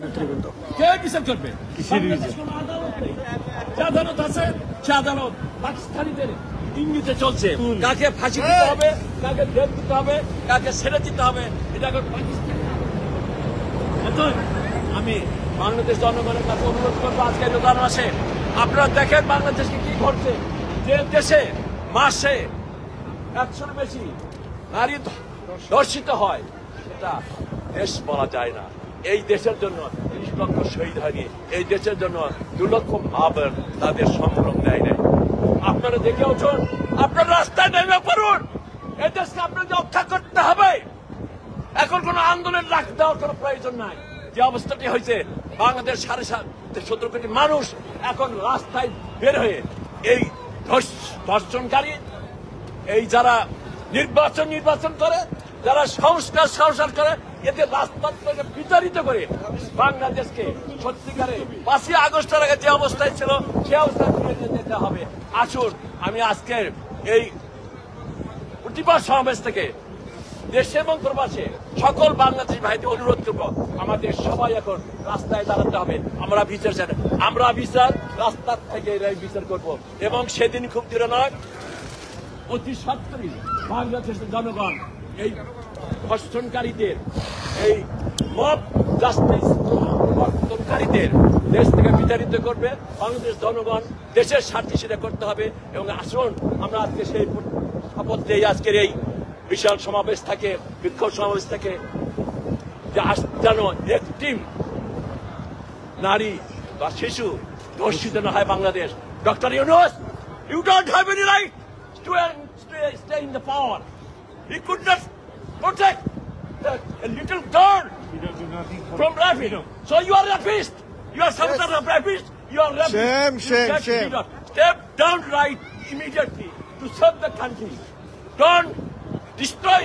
কে বিচার করবে? আদালত আছে, সে আদালত পাকিস্তানিদের ইঙ্গিতে চলছে। কাকে ফাঁসি দিতে হবে, কাকে জেল দিতে হবে, কাকে ছেড়ে দিতে হবে, এটা এখন পাকিস্তান। আমি বাংলাদেশ জনগণের কাছে অনুরোধ করবো, আজকে রমজান মাসে আপনারা দেখেন বাংলাদেশকে কি ঘটছে। যে দেশে মাসে 100-র বেশি নারী ধর্ষিত হয়, সেটা দেশ বলা যায় না। এই দেশের জন্য 30 লক্ষ শহীদ হয়নি, এই দেশের জন্য 2 লক্ষ মা বোন তাদের সম্ভ্রম দেয় নাই। আপনারা দেখে উঠুন, আপনার রাস্তায় নেমে পড়ুন। এই দেশকে আপনাকে রক্ষা করতে হবে। এখন কোন আন্দোলন রাখতে দেওয়ার কোন প্রয়োজন নাই। যে অবস্থাটি হয়েছে, বাংলাদেশ 17.5 কোটি মানুষ এখন রাস্তায় বের হয়ে এই ধর্ষণকারী, এই যারা নির্বাচন করে, যারা সংস্কার করে, এদের রাজতন্ত্রকে বিতাড়িত করে বাংলাদেশকে সত্যিকারে 5ই আগস্টের আগে যে অবস্থায় ছিল সে অবস্থায় ফিরে যেতে হবে। আসুন, আমি আজকের এই প্রতিবাদ সমাবেশ থেকে দেশে এবং প্রবাসে সকল বাংলাদেশী ভাইদের অনুরোধ করবো, আমাদের সবাই এখন রাস্তায় দাঁড়াতে হবে। আমরা বিচার রাস্তার থেকে বিচার করব। এবং সেদিন খুব দূরে নয়, অতি সত্তরই বাংলাদেশের জনগণ এই ধর্ষণকারীদের, এই মব জাস্টিস প্রবর্তনকারীদের দেশ থেকে বিতাড়িত করবে। বাংলাদেশ জনগণ দেশের স্বার্থে সেটা করতে হবে। এবং আসুন, আমরা আজকে সেই শপথ দিই, আজকের এই বিশাল সমাবেশ থাকে, বিক্ষোভ সমাবেশ থেকে, যেন একটি নারী বা শিশু ধর্ষিত না হয় Bangladesh. Doctor Yunus, you don't have any right to stay in the power. He could not protect a little girl from raping. So you are rapist. You are some sort of rapist. You are rapist. Shame. Step down right immediately to serve the country. Don't destroy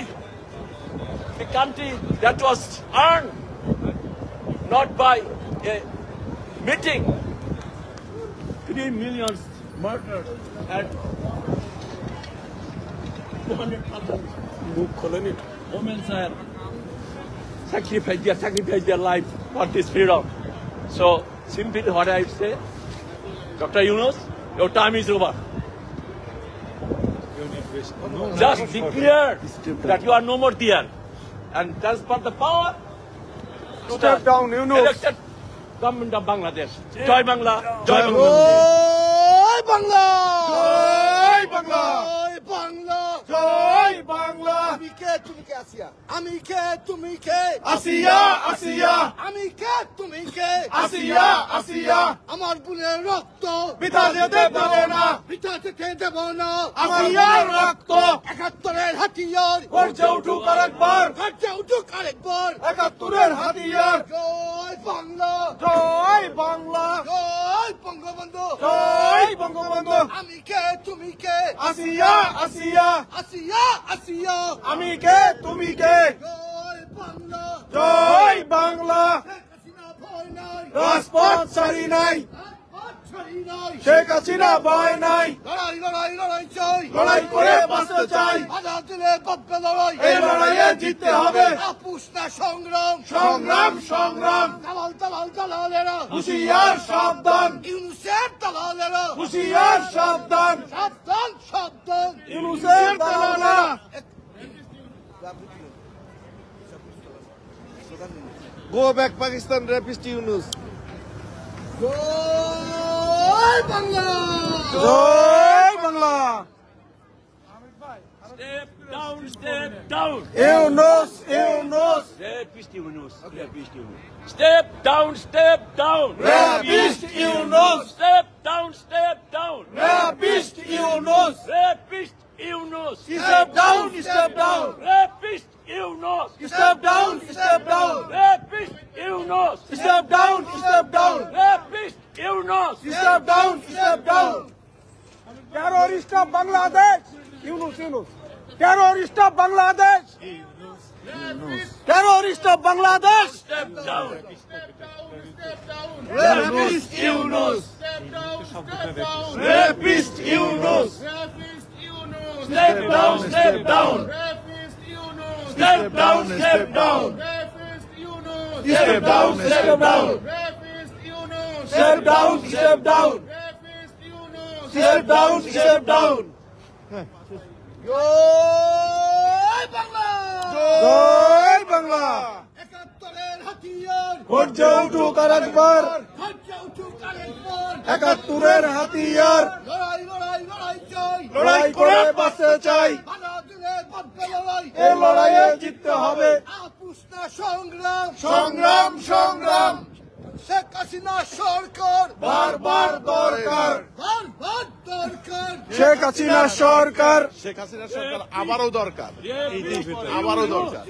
the country that was earned not by a meeting. 3 million murdered and 200,000 women sacrifice their life for this freedom. So simply what I say, Dr. Yunus, your time is over. Just declare that you are no more there, and transfer the power to Step the down, Yunus. elected government of Bangladesh. Joy Bangla, Joy Bangla. Joy Bangla! Joy Bangla! Joy Bangla! Joy Bangla! তুমি কে আসিয়া? আমি কে, তুমি কে? আসিয়া, আসিয়া! আমি কে, তুমি কে? আসিয়া, আসিয়া! আমার বোনের রক্ত বৃথা যেতে দেব না, বৃথা যেতে দেব না। আসিয়ার রক্ত 71-এর হাতিয়ার, গর্জে উঠুক আরেকবার, গর্জে উঠুক আরেকবার। 71-এর হাতিয়ার। জয় বাংলা, জয় বাংলা, জয় বঙ্গবন্ধু, জয় বঙ্গবন্ধু। আমি কে, তুমি কে? আসিয়া, আসিয়া, আসিয়া, আসিয়া। আমি কে, তুমি কে? জয় বাংলা, জয় বাংলা। রাজপথ ছাড়ি নাই, শেখ হাসিনা ভয় নাই। লড়াই লড়াই লড়াই চাই, লড়াই করে বাঁচতে চাই। আজাদ দিলে বাঁচবে লড়াই, এই লড়াইয়ে জিততে হবে। আপুস না সংগ্রাম, সংগ্রাম সংগ্রাম। দালাল দালাল দালালেরা হুঁশিয়ার সাবধান, ইউনূসের দালালেরা হুঁশিয়ার সাবধান, সাবধান সাবধান। ইউনূসের দালালেরা। Go back Pakistan, rapist Yunus. Joy Bangla! Joy Bangla! Step down, step down. Yunus, Yunus. Rapist Yunus, rapist Yunus. Step down, step down. Rapist Yunus. Step down, step down. Rapist Yunus. Rapist Yunus. Step down, step down. Rapist Yunus. Step down, step down. Rapist Yunus. Step down, step down. Rapist Yunus. Step down, step down. Terrorist of Bangladesh. Yunus, Yunus. Terrorist of Bangladesh. Terrorist of Bangladesh. Step down. Rapist Yunus. Rapist Yunus. Step down, step down. Step down, step down. Step down, step down. Rapist Yunus. Step down, step down. Rapist Yunus. Step down, step down. জয় বাংলা জয় বাংলা একাত্তরের হাতিয়ার গর্জে উঠুক আরেকবার গর্জে উঠুক আরেকবার একাত্তরের হাতিয়ার লড়াই লড়াই লড়াই চাই লড়াই করে বাঁচতে চাই বাংলাদেশের বাঁচবে লড়াই এই লড়াইয়ে জিততে হবে আপোষ না সংগ্রাম সংগ্রাম সংগ্রাম শেখ হাসিনা সরকার বারবার দরকার বারবার দরকার শেখ হাসিনা সরকার আবারও দরকার আবারও দরকার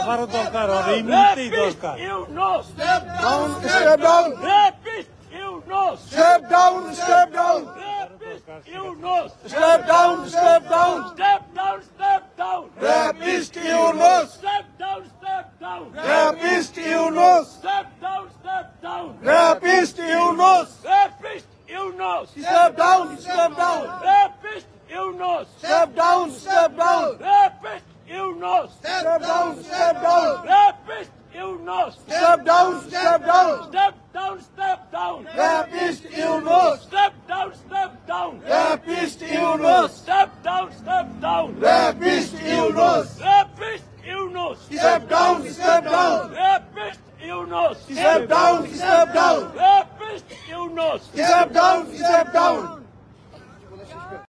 আবারও দরকার আর এই মুহূর্তেই দরকার Yunus. Step down, step down. Rapist Yunus. Step down, step down. Rapist Yunus. Step down, step down. Step down, step down. Rapist Yunus. Step down, step down. Rapist Yunus. Step down, step down. Rapist Yunus. Rapist Yunus. Step down, step down. Rapist Yunus. Step down, step down. Rapist Yunus. Step down, step down. Rapist Yunus. Step down, step down. Step down, step down. Rapist Yunus. Step down, step down. Rapist Yunus. Step down, step down. Rapist Yunus. Rapist Yunus. Step down, step down. Rapist Yunus. Step down, step down. Rapist Yunus. Step down, step down.